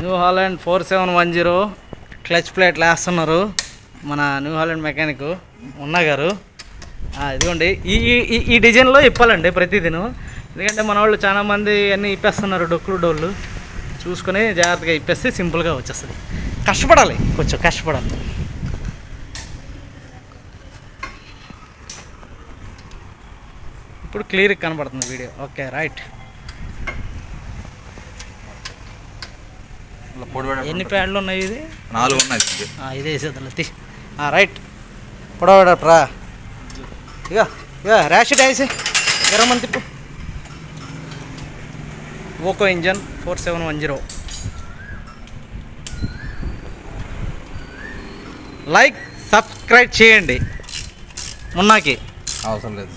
New Holland 4710 clutch ప్లేట్లు వేస్తున్నారు మన న్యూ హాలండ్ మెకానిక్ ఉన్న గారు. ఇదిగోండి ఈ డిజైన్లో ఇప్పాలండి ప్రతిదినం, ఎందుకంటే మన వాళ్ళు చాలామంది అన్నీ ఇప్పేస్తున్నారు డొక్కులు డోళ్ళు. చూసుకొని జాగ్రత్తగా ఇప్పేస్తే సింపుల్గా వచ్చేస్తుంది. కష్టపడాలి, కొంచెం కష్టపడాలి. ఇప్పుడు క్లియర్గా కనపడుతుంది వీడియో. Okay right. ఎన్ని ప్యాడ్లు ఉన్నాయి? ఇది 4 ఉన్నాయి. ఇదే వేసేది రైట్. పొడవడట్రా ఇక ర్యాషిడ్ వేసి గరమంది తిప్పు. ఓకో ఇంజన్ 4710. లైక్ సబ్స్క్రైబ్ చేయండి. మున్నాకి అవసరం లేదు.